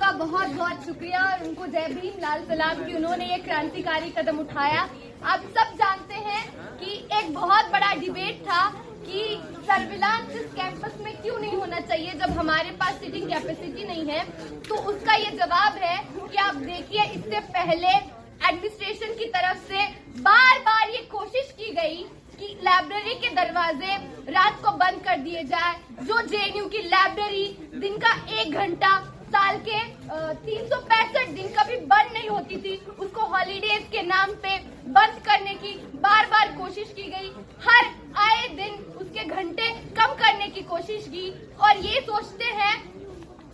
का बहुत बहुत शुक्रिया और उनको जय भीम लाल सलाम कि उन्होंने ये क्रांतिकारी कदम उठाया। आप सब जानते हैं कि एक बहुत बड़ा डिबेट था कि सर्विलांस इस कैंपस में क्यों नहीं होना चाहिए जब हमारे पास सीटिंग कैपेसिटी नहीं है। तो उसका ये जवाब है कि आप देखिए, इससे पहले एडमिनिस्ट्रेशन की तरफ से बार बार ये कोशिश की गई कि लाइब्रेरी के दरवाजे रात को बंद कर दिए जाए। जो जेएनयू की लाइब्रेरी दिन का 1 घंटा साल के 365 दिन कभी बंद नहीं होती थी, उसको हॉलीडेज के नाम पे बंद करने की बार बार कोशिश की गई। हर आए दिन उसके घंटे कम करने की कोशिश की और ये सोचते हैं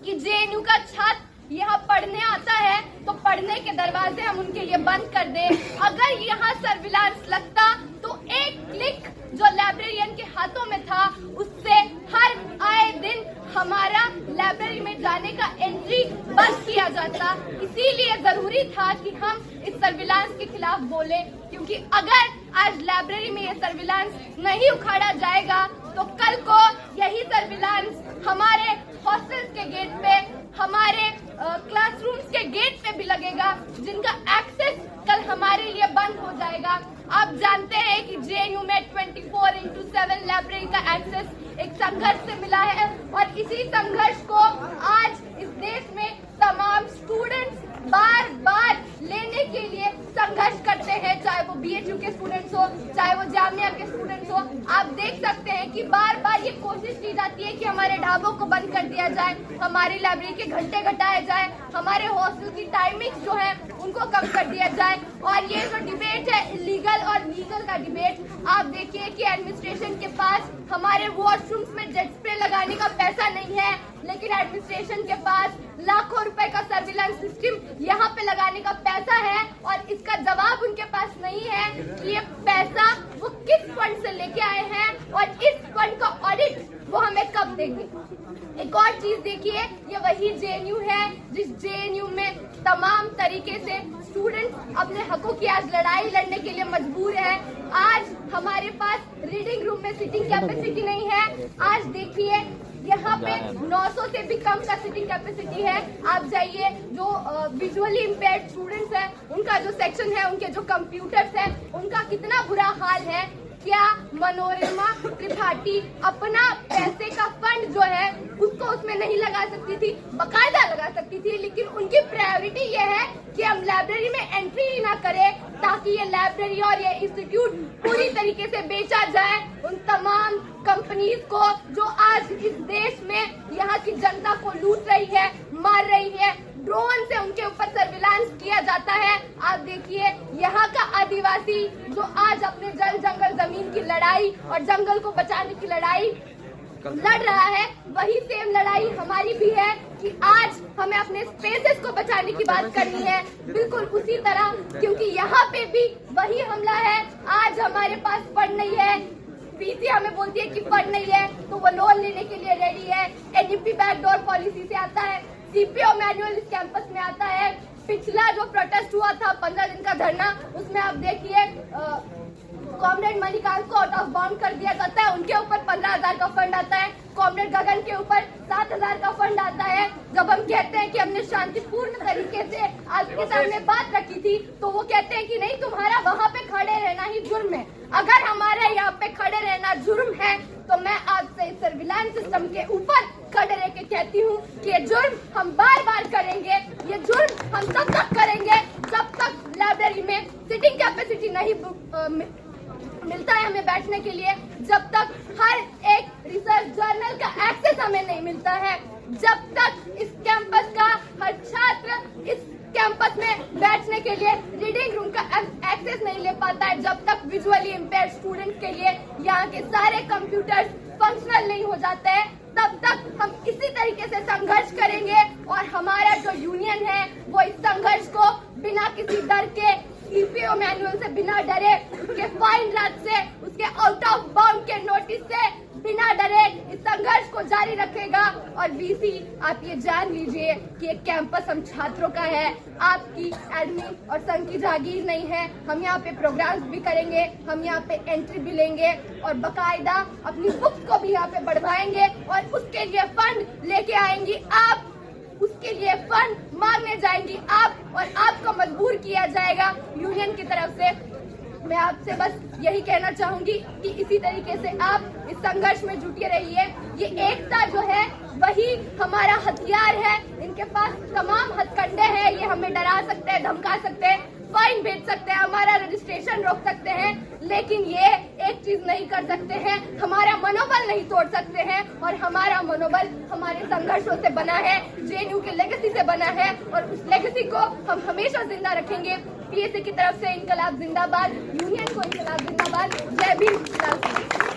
कि जेएनयू का छात्र यहाँ पढ़ने आता है तो पढ़ने के दरवाजे हम उनके लिए बंद कर दें। अगर यहाँ सर्विलांस लगता तो एक क्लिक जो लाइब्रेरियन के हाथों में था उससे हर आए दिन हमारा लाइब्रेरी में जाने का एंट्री बंद किया जाता। इसीलिए जरूरी था कि हम इस सर्विलांस के खिलाफ बोले, क्योंकि अगर आज लाइब्रेरी में ये सर्विलांस नहीं उखाड़ा जाएगा तो कल को यही सर्विलांस हमारे हॉस्टल्स के गेट पे, हमारे क्लासरूम्स के गेट पे भी लगेगा, जिनका एक्सेस कल हमारे लिए बंद हो जाएगा। आप जानते हैं कि जेएनयू में 24/7 लाइब्रेरी का एक्सेस एक संघर्ष से मिला है और इसी संघर्ष को आज इस देश में तमाम स्टूडेंट्स बार बार लेने के लिए संघर्ष करते हैं, चाहे वो बीएचयू के स्टूडेंट्स हो, चाहे वो जामिया के स्टूडेंट्स हो। आप देख सकते हैं कि बार बार ये कोशिश की जाती है कि हमारे ढाबों को बंद कर दिया जाए, हमारी लाइब्रेरी के घंटे घटाए जाए, हमारे हॉस्टल की टाइमिंग्स जो है उनको कम कर दिया जाए। और ये जो डिबेट है इलीगल और लीगल का डिबेट, आप देखिए कि एडमिनिस्ट्रेशन के पास हमारे वॉशरूम्स में जेट स्प्रे लगाने का पैसा नहीं है, लेकिन एडमिनिस्ट्रेशन के पास लाखों रुपए का सर्विलांस सिस्टम यहाँ पे लगाने का पैसा है और इसका जवाब उनके पास नहीं है कि ये पैसा वो किस फंड से लेके आए हैं और इस फंड का ऑडिट वो हमें कब देंगे। एक और चीज देखिए, ये वही जेएनयू है जिस जेएनयू में तमाम तरीके से स्टूडेंट्स अपने हकों की आज लड़ाई लड़ने के लिए मजबूर है। आज हमारे पास रीडिंग रूम में सीटिंग कैपेसिटी नहीं है। आज देखिए यहाँ पे 900 से भी कम का सीटिंग कैपेसिटी है। आप जाइए, जो विजुअली इम्पेयर्ड स्टूडेंट्स हैं उनका जो सेक्शन है, उनके जो कंप्यूटर्स हैं, उनका कितना बुरा हाल है। क्या मनोरमा त्रिपाठी अपना पैसे का फंड जो है उसको उसमें नहीं लगा सकती थी? बकायदा लगा सकती थी, लेकिन उनकी प्रायोरिटी ये है कि हम लाइब्रेरी में एंट्री ही ना करें ताकि ये लाइब्रेरी और ये इंस्टीट्यूट पूरी तरीके से बेचा जाए उन तमाम कंपनीज को जो आज इस देश में यहाँ की जनता को लूट रही है, मार रही है। ड्रोन से उनके ऊपर सर्विलांस किया जाता है। आप देखिए, यहाँ का आदिवासी जो आज अपने जल जंगल जमीन की लड़ाई और जंगल को बचाने की लड़ाई लड़ रहा है, वही सेम लड़ाई हमारी भी है कि आज हमें अपने स्पेसेस को बचाने की बात करनी है, बिल्कुल उसी तरह, क्योंकि यहाँ पे भी वही हमला है। आज हमारे पास फंड नहीं है, पीसी हमें बोलती है कि फंड नहीं है तो वो लोन लेने के लिए रेडी है। एनईपी बैकडोर पॉलिसी से आता है, सीपीओ मैनुअल इस कैंपस में आता है। पिछला जो प्रोटेस्ट हुआ था 15 दिन का धरना, उसमें आप देखिए कॉमरेड मणिकांत को आउट ऑफ बाउंड कर दिया जाता है, उनके ऊपर 15,000 का फंड आता है। कॉमरेड गगन के ऊपर 7,000 का फंड आता है। जब हम कहते हैं कि हमने शांतिपूर्ण तरीके से आपके सामने बात रखी थी तो वो कहते हैं कि नहीं, तुम्हारा वहाँ पे खड़े रहना ही जुर्म है। अगर हमारे यहाँ पे खड़े रहना जुर्म है तो मैं आपसे इस सर्विलांस सिस्टम के ऊपर खड़े रह के कहती हूँ कि ये जुर्म हम बार बार करेंगे। ये जुर्म हम तब तक करेंगे जब तक लाइब्रेरी में सीटिंग कैपेसिटी नहीं मिलता है हमें बैठने के लिए, जब तक हर एक रिसर्च जर्नल का एक्सेस हमें नहीं मिलता है, जब तक इस कैंपस का हर छात्र इस कैंपस में बैठने के लिए रीडिंग रूम का एक्सेस नहीं ले पाता है, जब तक विजुअली इम्पेयर्ड स्टूडेंट्स के लिए यहाँ के सारे कंप्यूटर्स फंक्शनल नहीं हो जाते हैं, तब तक हम इसी तरीके से संघर्ष करेंगे। और हमारा जो यूनियन है वो इस संघर्ष को बिना किसी डर के, सीपीओ मैनुअल से बिना डरे, उसके फाइन रात से, उसके आउट ऑफ बाउंड के नोटिस से बिना डरे इस संघर्ष को जारी रखेगा। और वीसी, आप ये जान लीजिए कि ये कैंपस हम छात्रों का है, आपकी एडमिन और संघ की जागीर नहीं है। हम यहाँ पे प्रोग्राम्स भी करेंगे, हम यहाँ पे एंट्री भी लेंगे और बकायदा अपनी बुक्स को भी यहाँ पे बढ़वाएंगे और उसके लिए फंड लेके आएंगी आप। उसके लिए फंड में जाएंगी आप और आपको मजबूर किया जाएगा यूनियन की तरफ से। मैं आपसे बस यही कहना चाहूंगी कि इसी तरीके से आप इस संघर्ष में जुटे रहिए। ये एकता जो है वही हमारा हथियार है। इनके पास तमाम हथकंडे हैं, ये हमें डरा सकते हैं, धमका सकते हैं, फाइन भेज सकते हैं, हमारा रजिस्ट्रेशन रोक सकते हैं, लेकिन ये एक चीज नहीं कर सकते हैं, हमारा मनोबल नहीं तोड़ सकते हैं। और हमारा मनोबल हमारे संघर्षों से बना है, जेएनयू के लेगेसी से बना है और उस लेगेसी को हम हमेशा जिंदा रखेंगे। पीएसी की तरफ से इनकलाब जिंदाबाद, यूनियन को इनकलाब जिंदाबाद। जय भीम।